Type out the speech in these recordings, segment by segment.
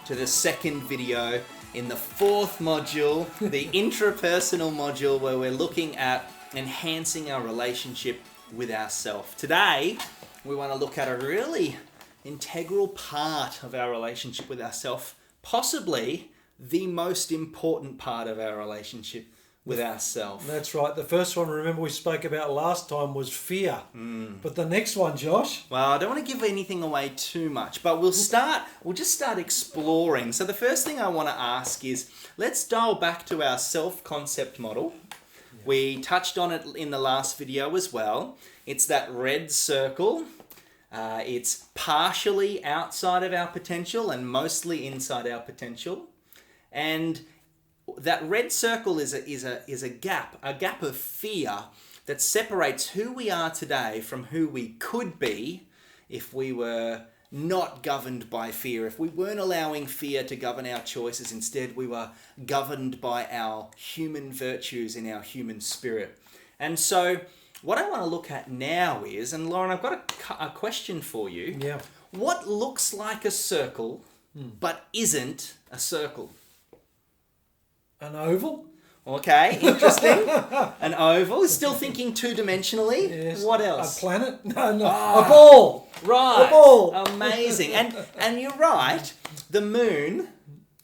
to the second video in the fourth module, the intrapersonal module, where we're looking at enhancing our relationship with ourselves. Today, we want to look at a really integral part of our relationship with ourselves, possibly the most important part of our relationship with ourselves. That's right. The first one, remember, we spoke about last time was fear. But the next one, Josh? Well, I don't want to give anything away too much, but we'll just start exploring. So the first thing I want to ask is, let's dial back to our self-concept model. Yeah. We touched on it in the last video as well. It's that red circle. It's partially outside of our potential and mostly inside our potential. And that red circle is a gap of fear that separates who we are today from who we could be if we were not governed by fear, if we weren't allowing fear to govern our choices. Instead, we were governed by our human virtues in our human spirit. And so what I want to look at now is, and Lauren, I've got a question for you. Yeah. What looks like a circle but isn't a circle? An oval? Okay, interesting. An oval. Still thinking two-dimensionally. Yes. What else? A planet? No. A ball. Right. A ball. Amazing. And you're right. The moon,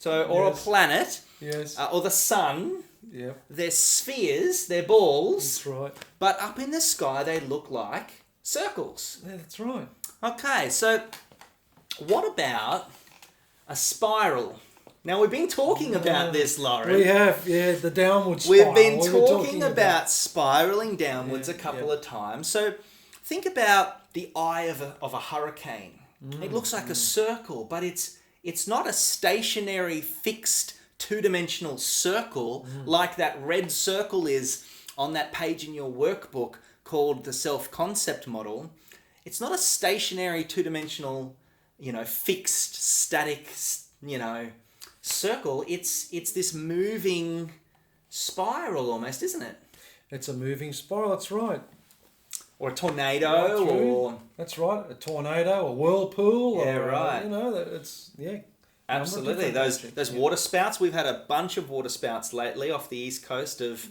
or Yes. a planet, Yes. or the sun, Yeah. they're spheres, they're balls, That's right. but up in the sky they look like circles. Yeah, that's right. Okay, so what about a spiral? Now, we've been talking about this, Lauren. We have, the downward spiral. We've been We were talking about spiraling downwards a couple of times. So think about the eye of a hurricane. It looks like a circle, but it's not a stationary, fixed, two-dimensional circle like that red circle is on that page in your workbook called the self-concept model. It's not a stationary, two-dimensional, fixed, static, circle. It's this moving spiral almost, isn't it? It's a moving spiral, that's right. Or a tornado, That's right, a tornado, a whirlpool. Yeah, or, right. It's, Absolutely. Those water spouts. We've had a bunch of water spouts lately off the east coast of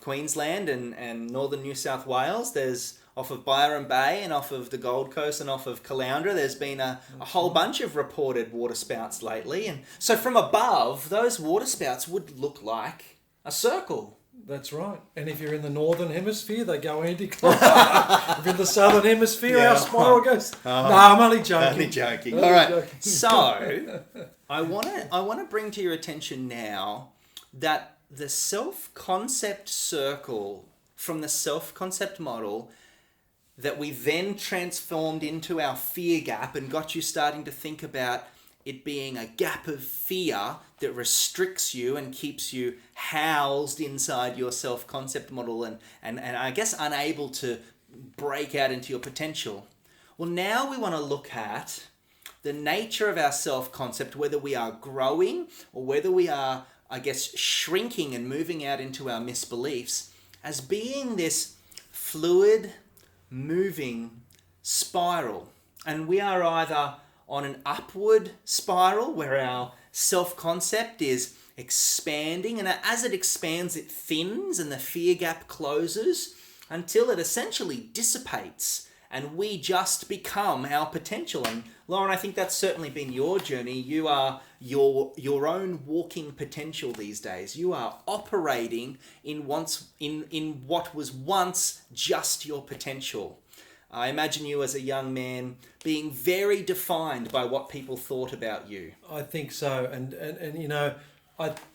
Queensland and northern New South Wales. There's off of Byron Bay and off of the Gold Coast and off of Caloundra. There's been a whole bunch of reported water spouts lately. And so from above, those water spouts would look like a circle. That's right. And if you're in the northern hemisphere, they go anti-clockwise. If in the southern hemisphere, our spiral goes. No, I'm only joking. Only joking. All right. So I want to bring to your attention now that the self-concept circle from the self-concept model that we then transformed into our fear gap and got you starting to think about it being a gap of fear that restricts you and keeps you housed inside your self-concept model and I guess unable to break out into your potential. Well, now we want to look at the nature of our self-concept, whether we are growing or whether we are, I guess, shrinking and moving out into our misbeliefs, as being this fluid, moving spiral. And we are either on an upward spiral where our self-concept is expanding, and as it expands it thins and the fear gap closes until it essentially dissipates and we just become our potential. And Lauren, I think that's certainly been your journey. You are your own walking potential these days. You are operating in what was once just your potential. I imagine you as a young man being very defined by what people thought about you. I think so. And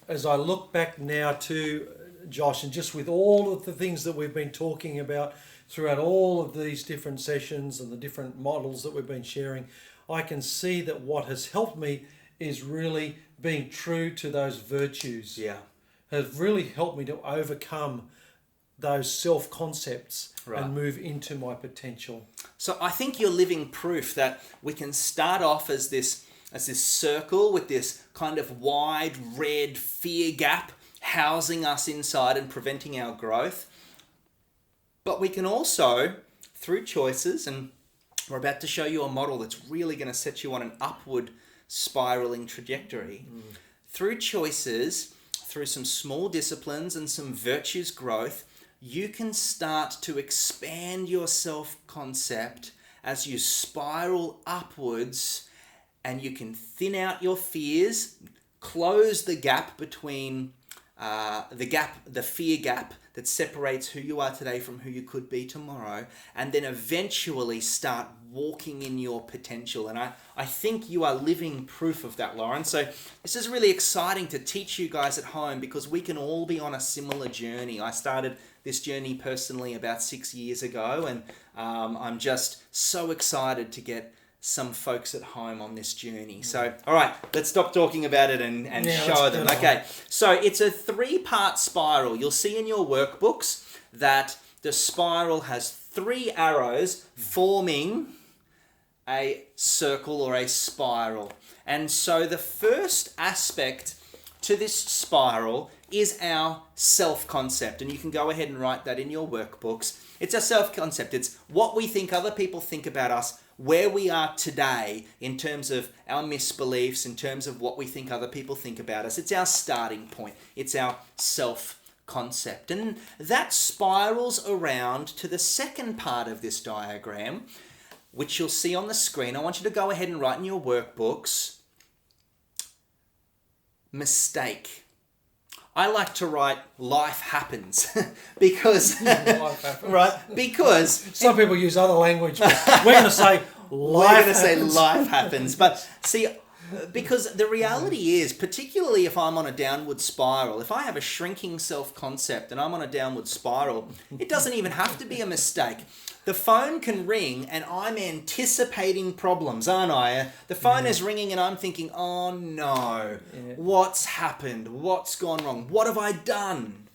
as I look back now to Josh, and just with all of the things that we've been talking about throughout all of these different sessions and the different models that we've been sharing, I can see that what has helped me is really being true to those virtues. Yeah. Has really helped me to overcome those self-concepts and move into my potential. So I think you're living proof that we can start off as this circle with this kind of wide red fear gap housing us inside and preventing our growth. But we can also, through choices, and we're about to show you a model that's really going to set you on an upward spiraling trajectory. Through choices, through some small disciplines and some virtues growth, you can start to expand your self-concept as you spiral upwards, and you can thin out your fears, close the gap between the fear gap that separates who you are today from who you could be tomorrow, and then eventually start walking in your potential. And I think you are living proof of that, Lauren. So this is really exciting to teach you guys at home, because we can all be on a similar journey. I started this journey personally about 6 years ago, and I'm just so excited to get some folks at home on this journey. So, all right, let's stop talking about it and show them. Okay, so it's a 3-part spiral. You'll see in your workbooks that the spiral has 3 arrows forming a circle or a spiral. And so the first aspect to this spiral is our self-concept. And you can go ahead and write that in your workbooks. It's our self-concept. It's what we think other people think about us, where we are today in terms of our misbeliefs, in terms of what we think other people think about us. It's our starting point. It's our self-concept. And that spirals around to the second part of this diagram, which you'll see on the screen. I want you to go ahead and write in your workbooks, mistake. I like to write life happens because Life happens. right, because Some people use other language, but we're going to say life happens. But see, because the reality is, particularly if I'm on a downward spiral, if I have a shrinking self-concept and I'm on a downward spiral, it doesn't even have to be a mistake. The phone can ring and I'm anticipating problems, aren't I? The phone is ringing and I'm thinking, oh no, what's happened? What's gone wrong? What have I done?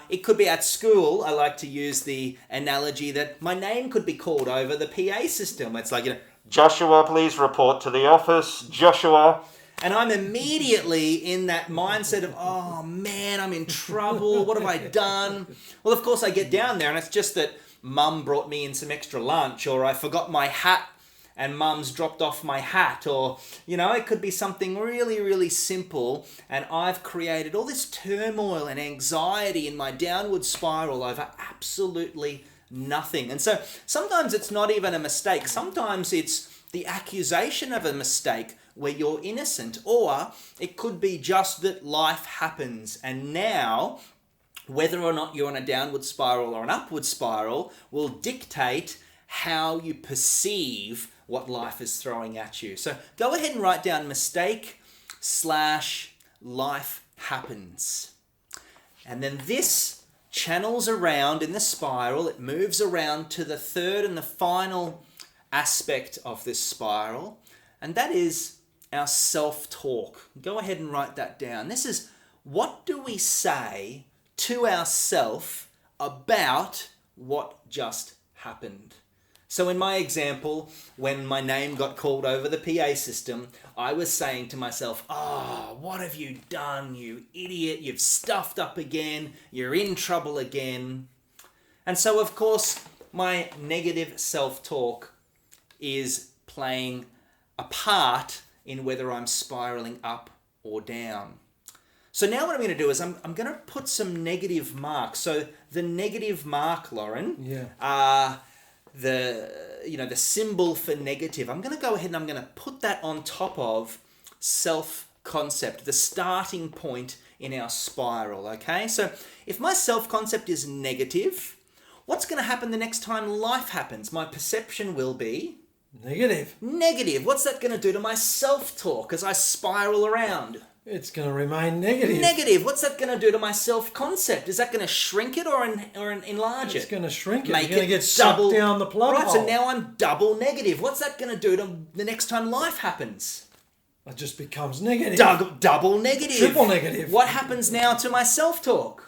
It could be at school. I like to use the analogy that my name could be called over the PA system. It's like, Joshua, please report to the office. Joshua. And I'm immediately in that mindset of, oh man, I'm in trouble. What have I done? Well, of course, I get down there and it's just that Mum brought me in some extra lunch, or I forgot my hat and Mum's dropped off my hat, or, it could be something really, really simple, and I've created all this turmoil and anxiety in my downward spiral over absolutely nothing. And so sometimes it's not even a mistake. Sometimes it's the accusation of a mistake where you're innocent, or it could be just that life happens, and now whether or not you're on a downward spiral or an upward spiral will dictate how you perceive what life is throwing at you. So go ahead and write down mistake / life happens. And then this channels around in the spiral. It moves around to the third and the final aspect of this spiral, and that is our self-talk. Go ahead and write that down. This is, what do we say to ourselves about what just happened? So in my example, when my name got called over the PA system, I was saying to myself, oh, what have you done, you idiot? You've stuffed up again. You're in trouble again. And so, of course, my negative self-talk is playing a part in whether I'm spiraling up or down. So now what I'm going to do is I'm going to put some negative marks. So the negative mark, Lauren, the symbol for negative, I'm going to go ahead and I'm going to put that on top of self-concept, the starting point in our spiral, okay? So if my self-concept is negative, what's going to happen the next time life happens? My perception will be negative. Negative. What's that going to do to my self-talk as I spiral around? It's going to remain negative. Negative. What's that going to do to my self-concept? Is that going to shrink it or enlarge it? It's going to shrink it. Make You're going to get sucked down the plug hole. Right, hole. so now I'm double negative. What's that going to do to the next time life happens? It just becomes negative. Double negative. Triple negative. What happens now to my self-talk?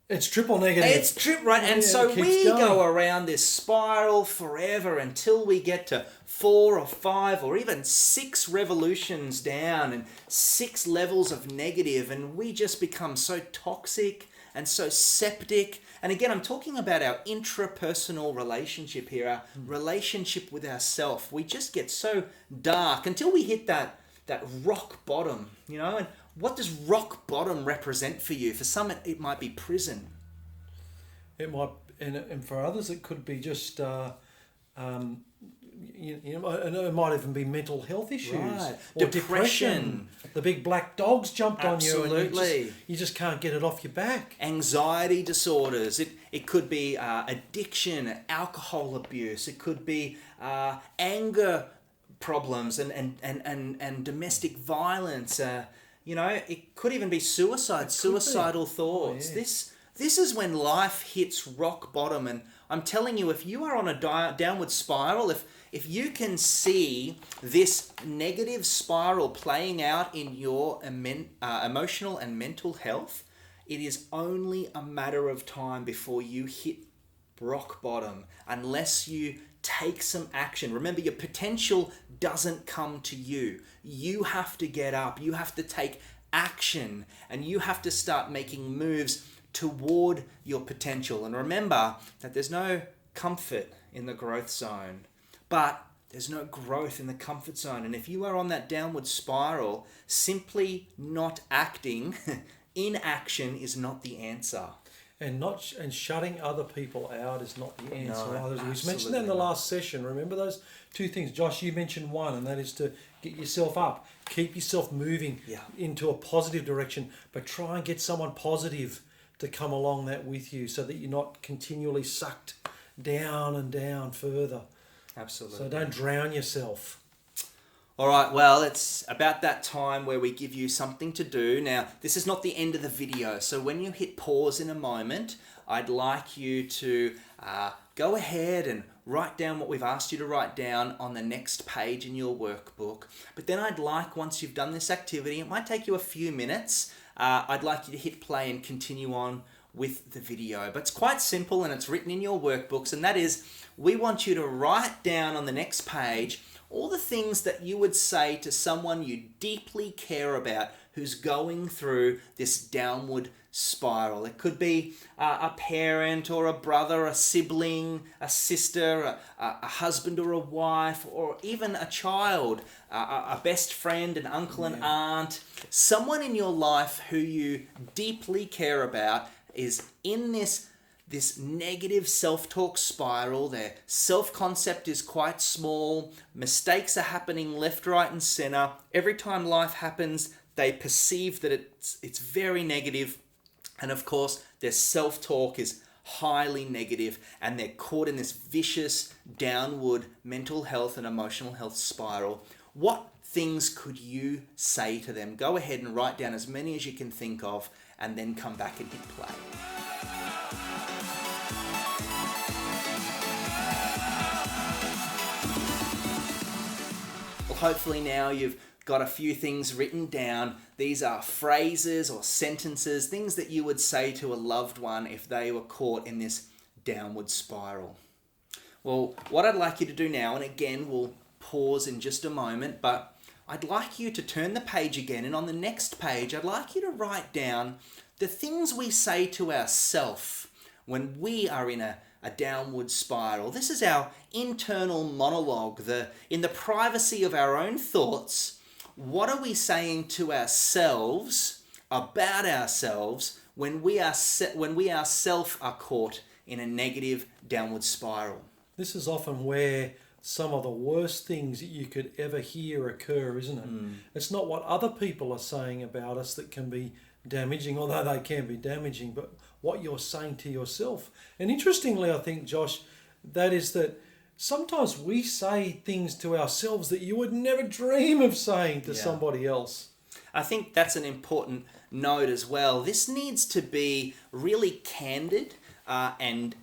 It's triple negative. It's right. And so we go around this spiral forever until we get to 4 or 5 or even 6 revolutions down and 6 levels of negative, and we just become so toxic and so septic. And again, I'm talking about our intrapersonal relationship here, our relationship with ourself. We just get so dark until we hit that that rock bottom, and what does rock bottom represent for you? For some, it might be prison. It might, and for others, it could be just, and it might even be mental health issues, Right. or Depression. The big black dog's jumped on you, and Absolutely. you just can't get it off your back. Anxiety disorders. It could be addiction, alcohol abuse. It could be anger problems and domestic violence. It could even be suicide, suicidal thoughts. Oh, yeah. This is when life hits rock bottom, and I'm telling you, if you are on a downward spiral, if you can see this negative spiral playing out in your emotional and mental health, it is only a matter of time before you hit rock bottom, unless you take some action. Remember, your potential doesn't come to you. You have to get up. You have to take action, and you have to start making moves toward your potential. And remember that there's no comfort in the growth zone, but there's no growth in the comfort zone. And if you are on that downward spiral, simply not acting, inaction is not the answer. And shutting other people out is not the answer. No, We mentioned that in the last session. Remember those two things, Josh? You mentioned one, and that is to get yourself up, keep yourself moving into a positive direction, but try and get someone positive to come along that with you, so that you're not continually sucked down and down further. Absolutely. So don't drown yourself. All right, well, it's about that time where we give you something to do. Now, this is not the end of the video, so when you hit pause in a moment, I'd like you to go ahead and write down what we've asked you to write down on the next page in your workbook. But then I'd like, once you've done this activity, it might take you a few minutes, I'd like you to hit play and continue on with the video. But it's quite simple, and it's written in your workbooks, and that is, we want you to write down on the next page all the things that you would say to someone you deeply care about who's going through this downward spiral. It could be a parent or a brother, a sibling, a sister, a husband or a wife, or even a child, a best friend, an uncle, an aunt. Someone in your life who you deeply care about is in this negative self-talk spiral. Their self-concept is quite small. Mistakes are happening left, right, and center. Every time life happens, they perceive that it's very negative. And of course, their self-talk is highly negative, and they're caught in this vicious downward mental health and emotional health spiral. What things could you say to them? Go ahead and write down as many as you can think of, and then come back and hit play. Well, hopefully now you've got a few things written down. These are phrases or sentences, things that you would say to a loved one if they were caught in this downward spiral. Well, what I'd like you to do now, and again, we'll pause in just a moment, but I'd like you to turn the page again, and on the next page, I'd like you to write down the things we say to ourselves when we are in a downward spiral. This is our internal monologue. In the privacy of our own thoughts, what are we saying to ourselves about ourselves when we ourselves are caught in a negative downward spiral? This is often where some of the worst things that you could ever hear occur, isn't it? It's not what other people are saying about us that can be damaging, although they can be damaging, but what you're saying to yourself. And interestingly, I think, Josh, that sometimes we say things to ourselves that you would never dream of saying to somebody else. I think that's an important note as well. This needs to be really candid and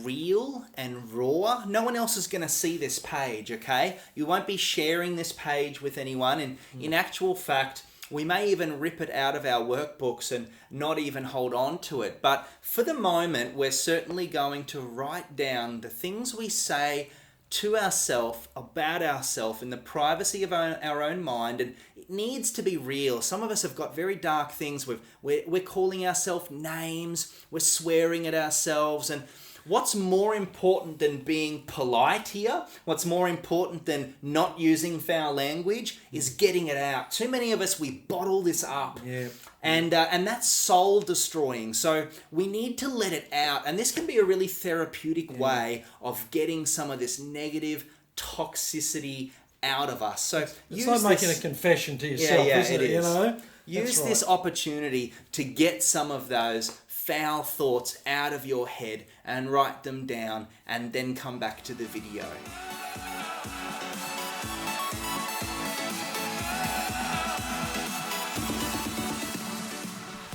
real and raw. No one else is going to see this page, okay? You won't be sharing this page with anyone. And in actual fact, we may even rip it out of our workbooks and not even hold on to it. But for the moment, we're certainly going to write down the things we say to ourselves, about ourselves, in the privacy of our own mind, and it needs to be real. Some of us have got very dark things. We're calling ourselves names, we're swearing at ourselves, and what's more important than being polite here? What's more important than not using foul language is getting it out. Too many of us, we bottle this up. Yeah. And that's soul destroying. So we need to let it out. And this can be a really therapeutic way of getting some of this negative toxicity out of us. So it's like making a confession to yourself, isn't it? You know? Use this opportunity to get some of those foul thoughts out of your head and write them down, and then come back to the video.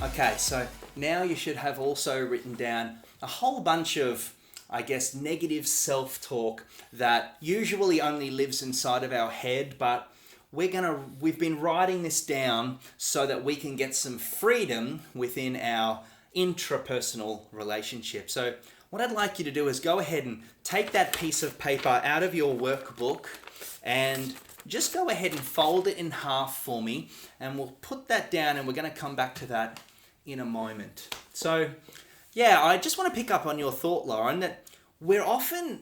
Okay, so now you should have also written down a whole bunch of, I guess, negative self-talk that usually only lives inside of our head, but we've been writing this down so that we can get some freedom within our intrapersonal relationship. So what I'd like you to do is go ahead and take that piece of paper out of your workbook and just go ahead and fold it in half for me, and we'll put that down, and we're going to come back to that in a moment. So yeah, I just want to pick up on your thought, Lauren, that we often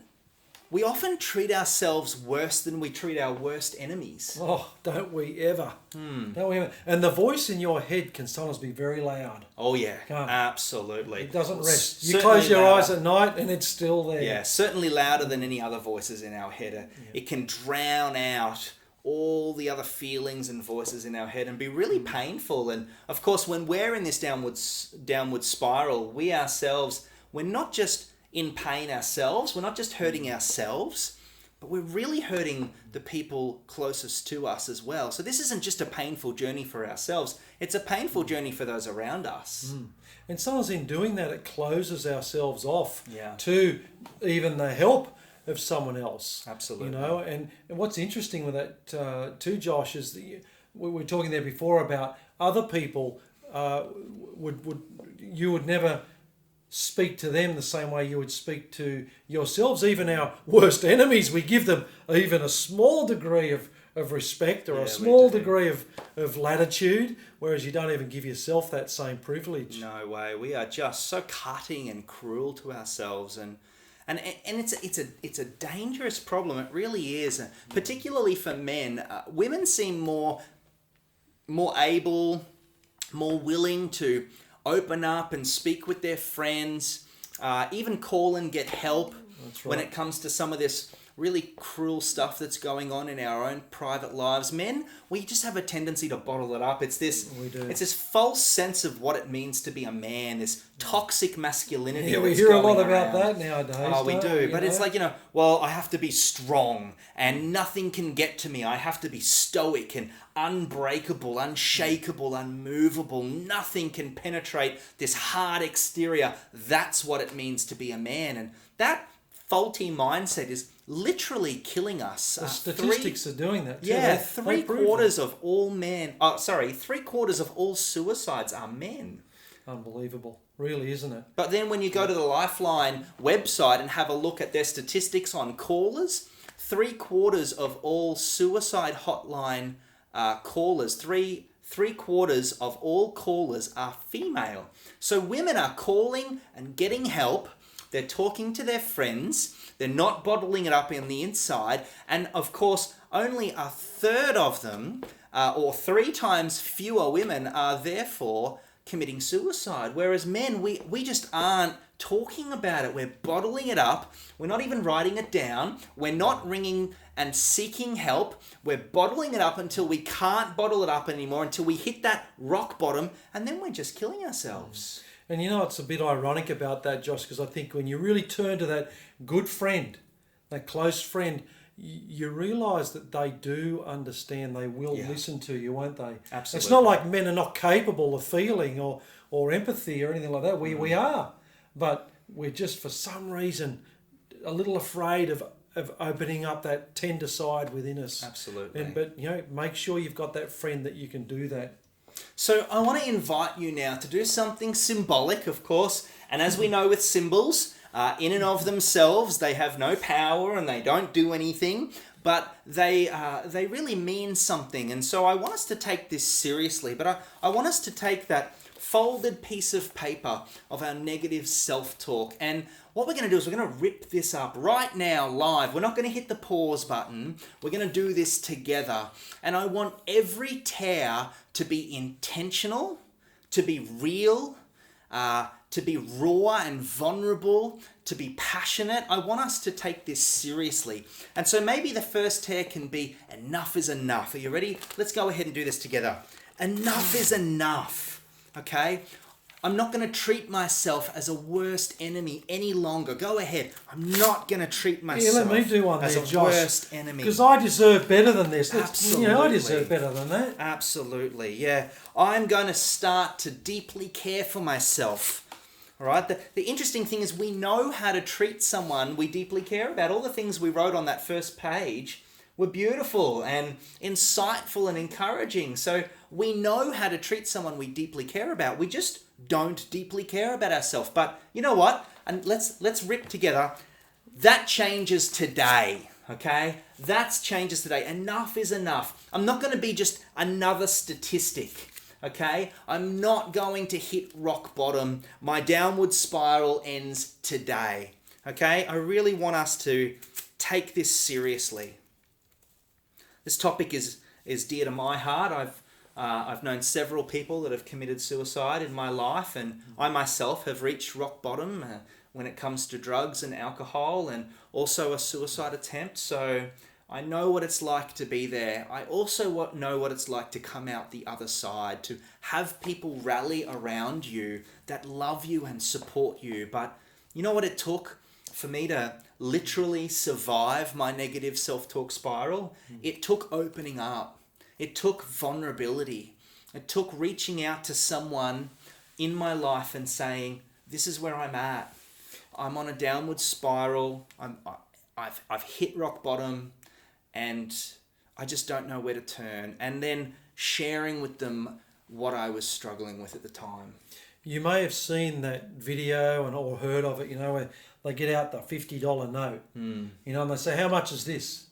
treat ourselves worse than we treat our worst enemies. Oh, don't we ever? Don't we ever? And the voice in your head can sometimes be very loud. Oh yeah, absolutely. It doesn't rest. You close your eyes at night and it's still there. Yeah, certainly louder than any other voices in our head. It can drown out all the other feelings and voices in our head and be really painful. And of course, when we're in this downward spiral, we ourselves, we're not just in pain ourselves, we're not just hurting ourselves, but we're really hurting the people closest to us as well. So this isn't just a painful journey for ourselves, it's a painful journey for those around us. And sometimes in doing that, it closes ourselves off Yeah. to even the help of someone else. Absolutely. You know, and what's interesting with that too, Josh, is that we were talking there before about other people you would never speak to them the same way you would speak to yourselves. Even our worst enemies, we give them even a small degree of respect, or a small degree of latitude, whereas you don't even give yourself that same privilege. No way. We are just so cutting and cruel to ourselves, and it's a dangerous problem. It really is, particularly for men. Women seem more able, more willing to open up and speak with their friends, even call and get help. That's right. When it comes to some of this really cruel stuff that's going on in our own private lives. Men, we just have a tendency to bottle it up. It's this false sense of what it means to be a man, this toxic masculinity. Yeah, we hear a lot about that nowadays. Oh, we do. But it's like, well, I have to be strong and nothing can get to me. I have to be stoic and unbreakable, unshakable, unmovable. Nothing can penetrate this hard exterior. That's what it means to be a man. And that faulty mindset is literally killing us. The statistics are doing that too. Yeah, three quarters of all suicides are men. Unbelievable. Really, isn't it? But then when you go to the Lifeline website and have a look at their statistics on callers, 3/4 of all suicide hotline callers, three quarters of all callers are female. So women are calling and getting help. They're talking to their friends. They're not bottling it up on the inside. And of course, only 1/3 of them, or 3 times fewer women, are therefore committing suicide. Whereas men, we just aren't talking about it. We're bottling it up. We're not even writing it down. We're not ringing and seeking help. We're bottling it up until we can't bottle it up anymore, until we hit that rock bottom, and then we're just killing ourselves. And it's a bit ironic about that, Josh, because I think when you really turn to that good friend, that close friend, you realise that they do understand. They will listen to you, won't they? Absolutely. It's not like men are not capable of feeling or empathy or anything like that. We are. But we're just, for some reason, a little afraid of opening up that tender side within us. Absolutely. But make sure you've got that friend that you can do that. So I want to invite you now to do something symbolic, of course. And as we know with symbols, in and of themselves, they have no power and they don't do anything, but they really mean something. And so I want us to take this seriously, but I want us to take that folded piece of paper of our negative self-talk. And what we're going to do is we're going to rip this up right now live. We're not going to hit the pause button. We're going to do this together. And I want every tear to be intentional, to be real, to be raw and vulnerable, to be passionate. I want us to take this seriously. And so maybe the first tear can be, enough is enough. Are you ready? Let's go ahead and do this together. Enough is enough, okay? I'm not going to treat myself as a worst enemy any longer. Go ahead. I'm not going to treat myself let me do one as there, a Josh, worst enemy. Because I deserve better than this. Absolutely. I deserve better than that. Absolutely, yeah. I'm going to start to deeply care for myself. All right. The interesting thing is we know how to treat someone we deeply care about. All the things we wrote on that first page were beautiful and insightful and encouraging. So we know how to treat someone we deeply care about. We just don't deeply care about ourselves. But you know what? And let's rip together. That changes today. Okay? That changes today. Enough is enough. I'm not going to be just another statistic. Okay? I'm not going to hit rock bottom. My downward spiral ends today. Okay? I really want us to take this seriously. This topic is dear to my heart. I've known several people that have committed suicide in my life, and I myself have reached rock bottom when it comes to drugs and alcohol, and also a suicide attempt. So I know what it's like to be there. I also know what it's like to come out the other side, to have people rally around you that love you and support you. But you know what it took for me to literally survive my negative self-talk spiral? It took opening up. It took vulnerability. It took reaching out to someone in my life and saying, this is where I'm at. I'm on a downward spiral. I've hit rock bottom and I just don't know where to turn. And then sharing with them what I was struggling with at the time. You may have seen that video or heard of it, where they get out the $50 note, and they say, how much is this?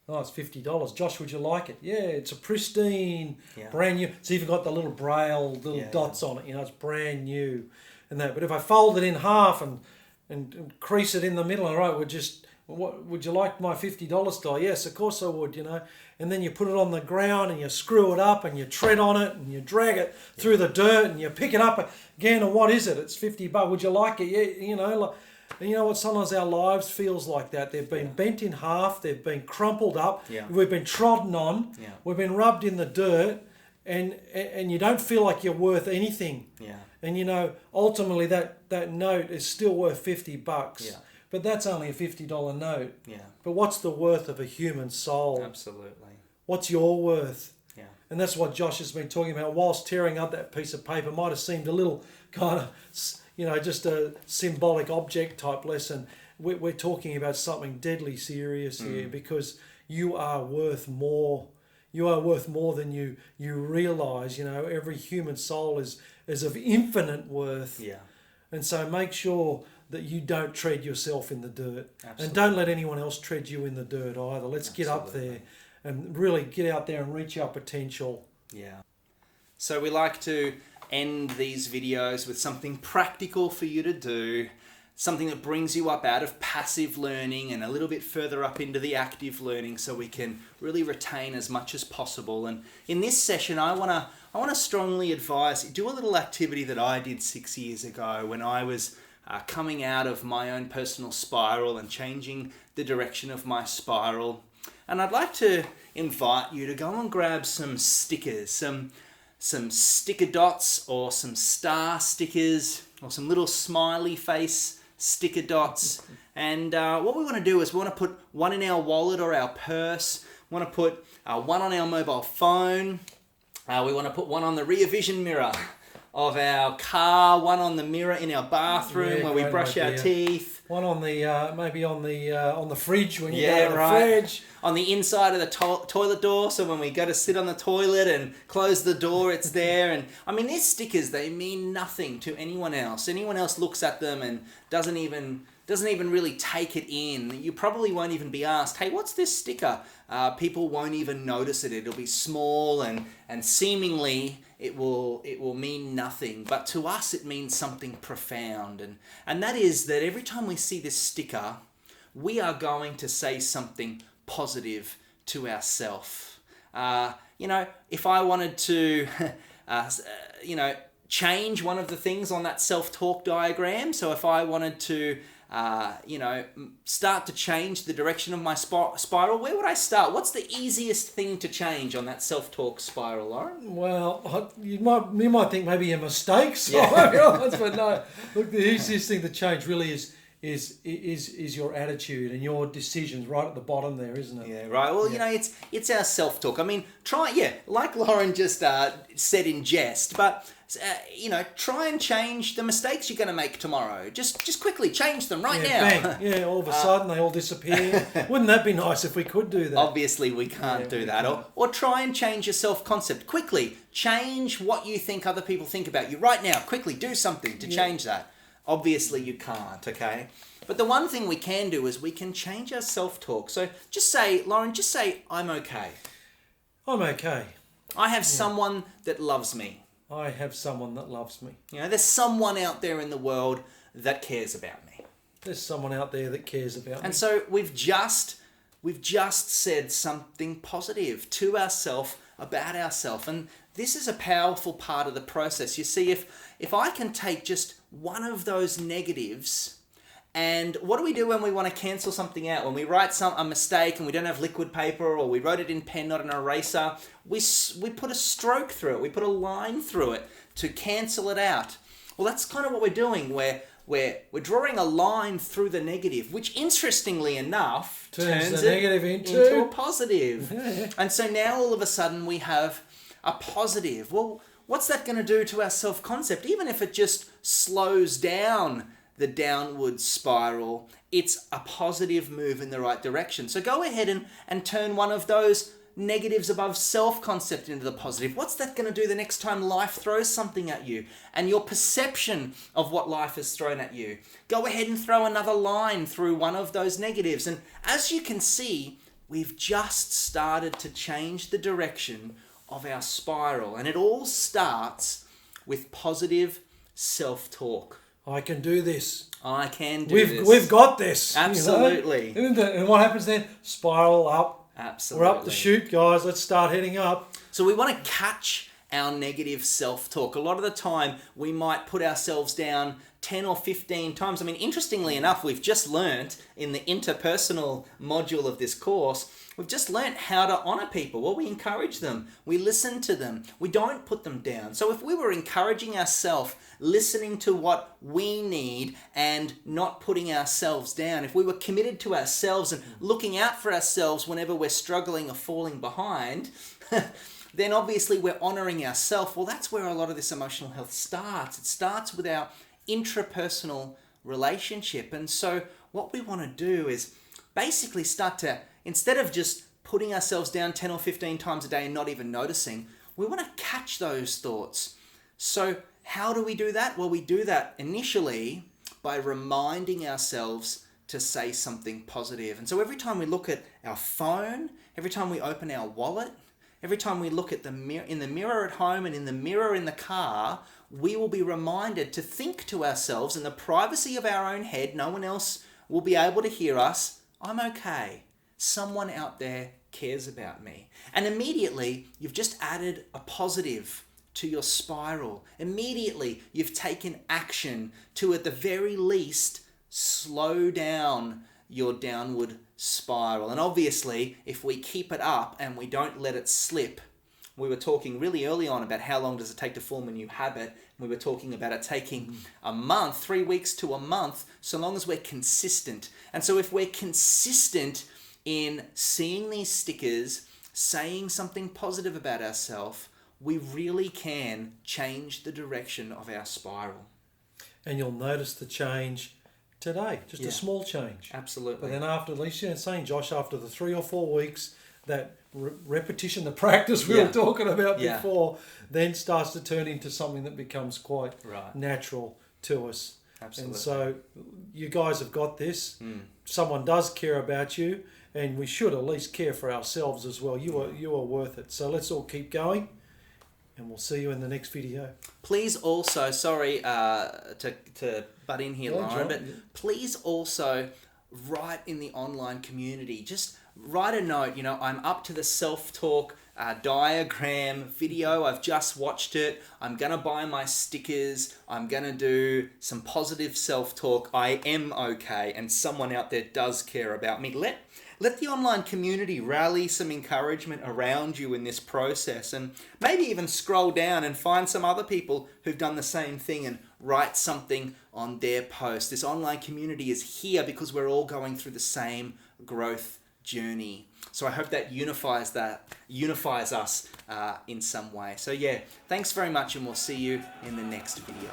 Oh, it's $50. Josh, would you like it? Yeah, it's a pristine, brand new. It's even got the little braille, dots on it. It's brand new, and that. But if I fold it in half and crease it in the middle, all right, would you like my $50 style? Yes, of course I would. And then you put it on the ground and you screw it up and you tread on it and you drag it through the dirt and you pick it up again. And what is it? It's $50. Would you like it? Yeah, And you know what? Sometimes our lives feels like that. They've been bent in half. They've been crumpled up. Yeah. We've been trodden on. Yeah. We've been rubbed in the dirt, and you don't feel like you're worth anything. Yeah. And ultimately that note is still worth $50. Yeah. But that's only a $50 note. Yeah. But what's the worth of a human soul? Absolutely. What's your worth? Yeah. And that's what Josh has been talking about. Whilst tearing up that piece of paper might have seemed a little kind of, just a symbolic object type lesson, we're talking about something deadly serious here, because you are worth more. You are worth more than you realise. Every human soul is of infinite worth. Yeah. And so make sure that you don't tread yourself in the dirt. Absolutely. And don't let anyone else tread you in the dirt either. Let's get up there and really get out there and reach our potential. Yeah. So we like to end these videos with something practical for you to do, something that brings you up out of passive learning and a little bit further up into the active learning, so we can really retain as much as possible. And in this session, I want to strongly advise, do a little activity that I did 6 years ago when I was coming out of my own personal spiral and changing the direction of my spiral. And I'd like to invite you to go and grab some stickers, some sticker dots or some star stickers or some little smiley face sticker dots. And what we want to do is we want to put one in our wallet or our purse. We want to put one on our mobile phone. We want to put one on the rear vision mirror of our car, one on the mirror in our bathroom where we brush our teeth. One on the maybe on the fridge when you go to the fridge. On the inside of the toilet door, so when we go to sit on the toilet and close the door, it's there. And I mean, these stickers, they mean nothing to anyone else. Anyone else looks at them and doesn't even really take it in. You probably won't even be asked, hey, what's this sticker? People won't even notice it. It'll be small and seemingly it will mean nothing, but to us it means something profound, and that is that every time we see this sticker, we are going to say something positive to ourselves. If I wanted to, change one of the things on that self-talk diagram, so if I wanted to, start to change the direction of my spiral, where would I start? What's the easiest thing to change on that self-talk spiral, Lauren? Well, you might think maybe your mistakes, Yeah. but no. Look, the easiest thing to change really is your attitude and your decisions right at the bottom there, isn't it? Yeah, right. Well, it's our self-talk. I mean, like Lauren just said in jest, but try and change the mistakes you're going to make tomorrow. Just quickly change them right now. Bang. Yeah, all of a sudden they all disappear. Wouldn't that be nice if we could do that? Obviously, we can't do that. Or try and change your self-concept. Quickly, change what you think other people think about you right now. Quickly, do something to change that. Obviously, you can't, okay? But the one thing we can do is we can change our self-talk. So Lauren, just say, I'm okay. I'm okay. I have someone that loves me. I have someone that loves me. There's someone out there in the world that cares about me. There's someone out there that cares about me. And so we've just said something positive to ourselves about ourselves. And this is a powerful part of the process. You see, if I can take just one of those negatives, and what do we do when we want to cancel something out? When we write a mistake and we don't have liquid paper, or we wrote it in pen, not an eraser, we put a stroke through it. We put a line through it to cancel it out. Well, that's kind of what we're doing. We're drawing a line through the negative, which interestingly enough turns the it negative into a positive. Yeah. And so now all of a sudden we have a positive. Well, what's that going to do to our self-concept? Even if it just slows down the downward spiral, it's a positive move in the right direction. So go ahead and turn one of those negatives above self-concept into the positive. What's that going to do the next time life throws something at you and your perception of what life has thrown at you? Go ahead and throw another line through one of those negatives. And as you can see, we've just started to change the direction of our spiral. And it all starts with positive self-talk. I can do this. I can do this. We've got this. Absolutely. And what happens then? Spiral up. Absolutely. We're up the chute, guys. Let's start heading up. So we want to catch our negative self-talk. A lot of the time, we might put ourselves down 10 or 15 times. I mean, interestingly enough, we've just learnt in the interpersonal module of this course, we've just learnt how to honour people. Well, we encourage them. We listen to them. We don't put them down. So if we were encouraging ourselves, listening to what we need and not putting ourselves down, if we were committed to ourselves and looking out for ourselves whenever we're struggling or falling behind, then obviously we're honouring ourselves. Well, that's where a lot of this emotional health starts. It starts with our intrapersonal relationship. And so what we want to do is basically start to, instead of just putting ourselves down 10 or 15 times a day and not even noticing, we want to catch those thoughts. So how do we do that? Well, we do that initially by reminding ourselves to say something positive. And so every time we look at our phone, every time we open our wallet, every time we look at the mirror, in the mirror at home and in the mirror in the car, we will be reminded to think to ourselves in the privacy of our own head, no one else will be able to hear us, I'm okay. Someone out there cares about me. And immediately, you've just added a positive to your spiral. Immediately, you've taken action to, at the very least, slow down your downward spiral. And obviously, if we keep it up and we don't let it slip, we were talking really early on about how long does it take to form a new habit. We were talking about it taking a month, 3 weeks to a month, so long as we're consistent. And so if we're consistent in seeing these stickers, saying something positive about ourselves, we really can change the direction of our spiral. And you'll notice the change today, just a small change. Absolutely. But then after, at least you're saying, Josh, after the 3 or 4 weeks, that repetition, the practice we were talking about before, then starts to turn into something that becomes quite natural to us. Absolutely. And so you guys have got this. Someone does care about you, and we should at least care for ourselves as well. You are worth it. So let's all keep going. and we'll see you in the next video. Please also, sorry to butt in here, Yeah, Lauren, John, but yeah. please also write in the online community. Just write a note, I'm up to the self-talk diagram video. I've just watched it. I'm going to buy my stickers. I'm going to do some positive self-talk. I am okay, and someone out there does care about me. Let the online community rally some encouragement around you in this process, and maybe even scroll down and find some other people who've done the same thing and write something on their post. This online community is here because we're all going through the same growth journey. So I hope that unifies us in some way. So yeah, thanks very much, and we'll see you in the next video.